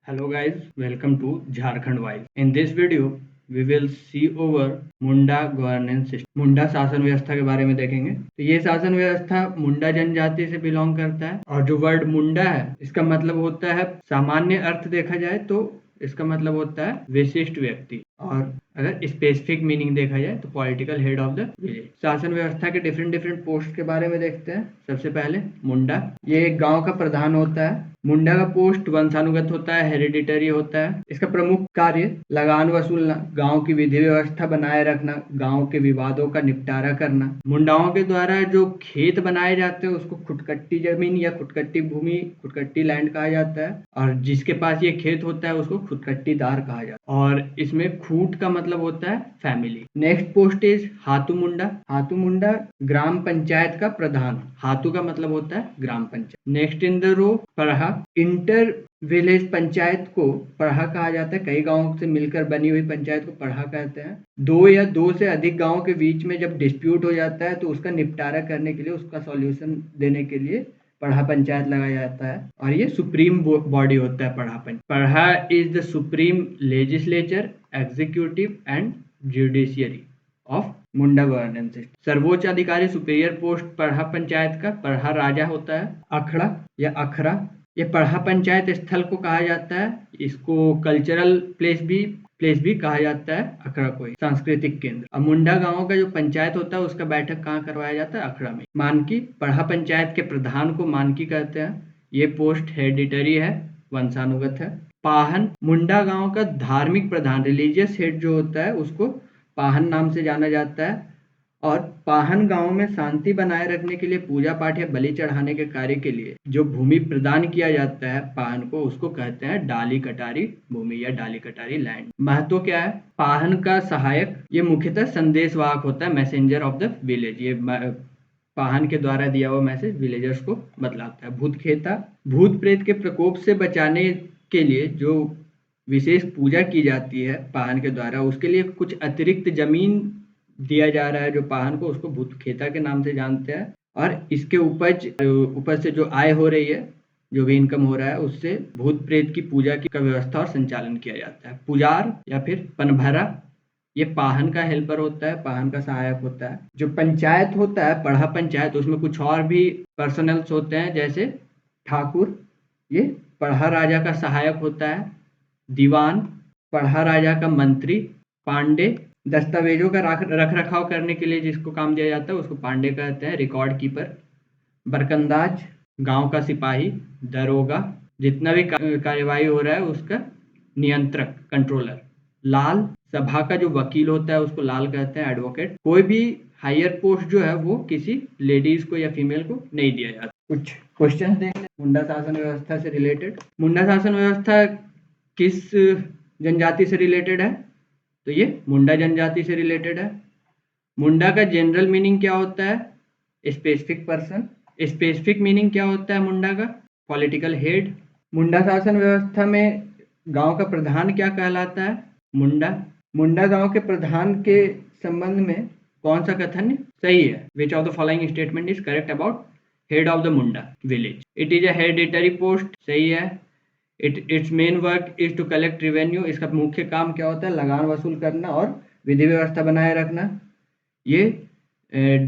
Hello guys, welcome to Jharkhand Wise. In this video, we will see over Munda governance system. Munda शासन व्यवस्था के बारे में देखेंगे। तो ये शासन व्यवस्था मुंडा जनजाति से बिलोंग करता है और जो वर्ड मुंडा है इसका मतलब होता है, सामान्य अर्थ देखा जाए तो इसका मतलब होता है विशिष्ट व्यक्ति, और अगर स्पेसिफिक मीनिंग देखा जाए तो political head of the village. शासन व्यवस्था के डिफरेंट पोस्ट के बारे में देखते हैं। सबसे पहले मुंडा, ये एक गांव का प्रधान होता है। मुंडा का पोस्ट वंशानुगत होता है, हेरिडिटरी होता है। इसका प्रमुख कार्य लगान वसूलना, गांव की विधि व्यवस्था बनाए रखना, गांव के विवादों का निपटारा करना। मुंडाओं के द्वारा जो खेत बनाए जाते हैं उसको खुटकट्टी जमीन या खुटकट्टी भूमि, खुटकट्टी लैंड कहा जाता है, और जिसके पास ये खेत होता है उसको खुटकट्टीदार कहा जाता है। और इसमें खूट का मतलब होता है family. Next post is Hatu Munda. Hatu Munda ग्राम पंचायत का प्रधान। हातू का मतलब होता है ग्राम panchayat. Next in the row पढ़ा। इंटर विलेज पंचायत को पढ़ा कहा जाता है। कई गांवों से मिलकर बनी हुई पंचायत को पढ़ा कहते हैं। दो या दो से अधिक गांवों के बीच में जब डिस्प्यूट हो जाता है तो उसका निपटारा करने के लिए, उसका सॉल्यूशन देने के लिए पढ़ा पंचायत लगाया जाता है, और ये सुप्रीम बॉडी होता है पढ़ा पंचायत। पढ़ा is the supreme legislature, executive and judiciary of Munda governance system. सर्वोच्च अधिकारी, सुपीरियर पोस्ट पढ़ा पंचायत का पढ़ा राजा होता है। अखड़ा या अखरा, ये पढ़ा पंचायत स्थल को कहा जाता है। इसको कल्चरल प्लेस भी कहा जाता है। अखड़ा को सांस्कृतिक केंद्र। अब मुंडा गांव का जो पंचायत होता है उसका बैठक कहाँ करवाया जाता है? अखड़ा में। मानकी, पढ़ा पंचायत के प्रधान को मानकी कहते हैं। ये पोस्ट हेरिडिटरी है, वंशानुगत है। पाहन, मुंडा गांव का धार्मिक प्रधान, रिलीजियस हेड जो होता है उसको पाहन नाम से जाना जाता है। और पाहन गांव में शांति बनाए रखने के लिए, पूजा पाठ या बलि चढ़ाने के कार्य के लिए जो भूमि प्रदान किया जाता है पाहन को, उसको कहते हैं डाली कटारी भूमि या डाली कटारी लैंड। महत्व क्या है? पाहन का सहायक, ये मुख्यतः संदेशवाहक होता है, मैसेंजर ऑफ द विलेज। ये पाहन के द्वारा दिया हुआ मैसेज विलेजर्स को बतलाता है। भूतखेता, भूत प्रेत के प्रकोप से बचाने के लिए जो विशेष पूजा की जाती है पाहन के द्वारा, उसके लिए कुछ अतिरिक्त जमीन दिया जा रहा है जो पाहन को, उसको भूतखेता के नाम से जानते हैं। और इसके उपज से जो आय हो रही है, जो भी इनकम हो रहा है, उससे भूत प्रेत की पूजा की व्यवस्था और संचालन किया जाता है। पुजार या फिर पनभरा, ये पाहन का हेल्पर होता है, पाहन का सहायक होता है। जो पंचायत होता है पढ़ा पंचायत, उसमें कुछ और भी पर्सनल्स होते हैं, जैसे ठाकुर, ये पढ़ा राजा का सहायक होता है। दीवान, पढ़ा राजा का मंत्री। पांडे, दस्तावेजों का रख रखाव करने के लिए जिसको काम दिया जाता है उसको पांडे कहते हैं, रिकॉर्ड कीपर। बरकंदाज, गांव का सिपाही। दरोगा, जितना भी कार्यवाही हो रहा है उसका नियंत्रक, कंट्रोलर। लाल, सभा का जो वकील होता है उसको लाल कहते हैं, एडवोकेट। कोई भी हायर पोस्ट जो है वो किसी लेडीज को या फीमेल को नहीं दिया जाता। कुछ क्वेश्चन देख लें मुंडा शासन व्यवस्था से रिलेटेड। मुंडा शासन व्यवस्था किस जनजाति से रिलेटेड है? तो ये मुंडा जनजाति से रिलेटेड है। मुंडा का जनरल मीनिंग क्या होता है? Specific person. स्पेसिफिक मीनिंग क्या होता है मुंडा का? Political head. मुंडा शासन व्यवस्था में गांव का प्रधान क्या कहलाता है? मुंडा। मुंडा गांव के प्रधान के संबंध में कौन सा कथन सही है? Which of the following statement is correct about head of the Munda village? It is a hereditary post, सही है। Its main work is to collect revenue, इसका मुख्य काम क्या होता है? लगान वसूल करना और विधि व्यवस्था बनाए रखना। ये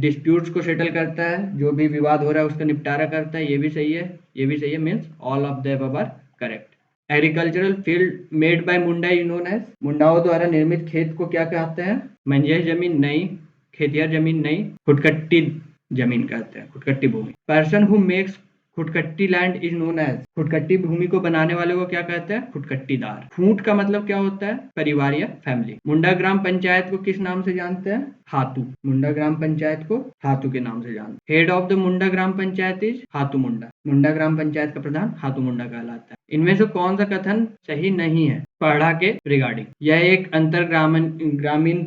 डिस्प्यूट्स को सेटल करता है, जो भी विवाद हो रहा है उसका निपटारा करता है। ये भी सही है, ये भी सही है, means all of the above are correct. Agricultural field made by Munda is known as, मुंडाओं द्वारा निर्मित खेत को क्या कहते हैं? मंजर जमीन नहीं, खेतिहर जमीन नहीं, खुटकट्टी जमीन कहते हैं, खुटकट्टी भूमि। Person who makes khutkatti land is known as, khutkatti भूमि को बनाने वाले को क्या कहते हैं? खुटकट्टीदार। खूंट का मतलब क्या होता है? परिवार या फैमिली। मुंडा ग्राम पंचायत को किस नाम से जानते हैं? हातू। मुंडा ग्राम पंचायत को हातू के नाम से जानते हैं। हेड ऑफ द मुंडा ग्राम पंचायत इज हातू मुंडा। मुंडा ग्राम पंचायत का प्रधान हातू मुंडा कहलाता है। इनमें से कौन सा कथन सही नहीं है पढ़ा के रिगार्डिंग? यह एक अंतर ग्रामीण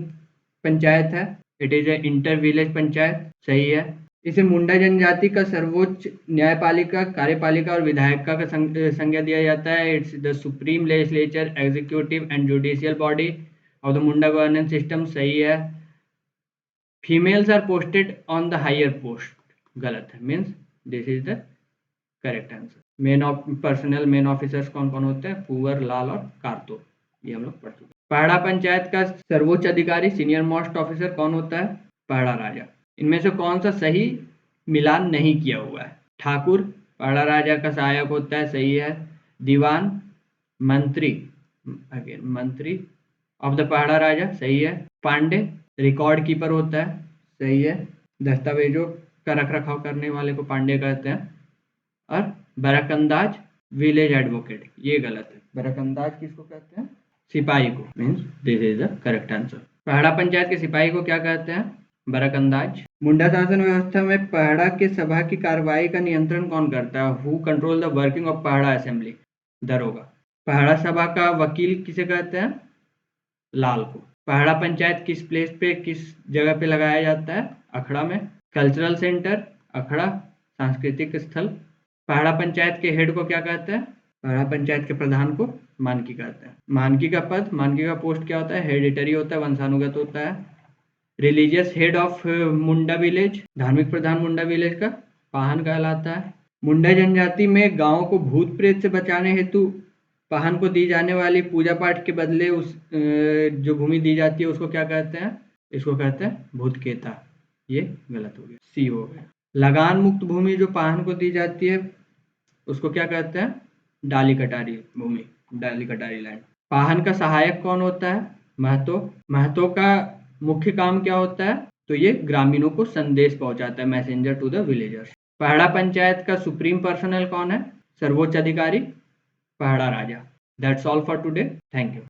पंचायत है। It is A inter village panchayat, सही है। इसे मुंडा जनजाति का सर्वोच्च न्यायपालिका, कार्यपालिका और विधायिका का संज्ञा दिया जाता है। It's the supreme legislature, executive and judicial body of the Munda governance system, सही है। Females are posted on the higher post, गलत है, means this is the correct answer. Personal men officers कौन कौन होते हैं? कुंवर, लाल और कारतूर। ये हम लोग पढ़ चुके हैं। पहाड़ा पंचायत का सर्वोच्च अधिकारी, सीनियर मोस्ट ऑफिसर कौन होता है? पहाड़ा राजा। इनमें से कौन सा सही मिलान नहीं किया हुआ है? ठाकुर पहाड़ा राजा का सहायक होता है, सही है। दीवान, मंत्री, अगेन मंत्री ऑफ द पहाड़ा राजा, सही है। पांडे रिकॉर्ड कीपर होता है, सही है। दस्तावेजों का रख रखाव करने वाले को पांडे कहते हैं। और बरकंदाज विलेज एडवोकेट, ये गलत है। बरकंदाज किसको कहते हैं? सिपाही को। Means this is the correct answer. पहाड़ा पंचायत के सिपाही को क्या कहते हैं? बरकंदाज। मुंडा शासन व्यवस्था में पहाड़ा के सभा की कार्रवाई का नियंत्रण कौन करता है? Who control the working of पहाड़ा असेंबली? दरोगा। पहाड़ा सभा का वकील किसे कहते हैं? लाल को। पहाड़ा पंचायत किस प्लेस पे, किस जगह पे लगाया जाता है? अखड़ा में। कल्चरल सेंटर, अखड़ा, सांस्कृतिक स्थल। पहाड़ा पंचायत के हेड को क्या कहते हैं? पहाड़ा पंचायत के प्रधान को मानकी कहते हैं। मानकी का पद, मानकी का पोस्ट क्या होता है? हेरिडिटरी होता है, वंशानुगत होता है। Religious head of Munda village, धार्मिक प्रधान मुंडा विलेज का पाहन कहलाता है। मुंडा जनजाति में गांव को भूत प्रेत से बचाने हेतु पाहन को दी जाने वाली पूजा पाठ के बदले जो भूमि दी जाती है उसको क्या कहते हैं? इसको कहते हैं भूतकेता। ये गलत हो गया, सी हो गया। लगान मुक्त भूमि जो पाहन को दी जाती है उसको क्या कहते हैं? डाली कटारी भूमि, डाली कटारी लैंड। पाहन का सहायक कौन होता है? महतो। महतो का मुख्य काम क्या होता है? तो ये ग्रामीणों को संदेश पहुंचाता है, मैसेंजर टू द विलेजर्स। पहाड़ा पंचायत का सुप्रीम पर्सनल कौन है? सर्वोच्च अधिकारी, पहाड़ा राजा। That's all for today. Thank you.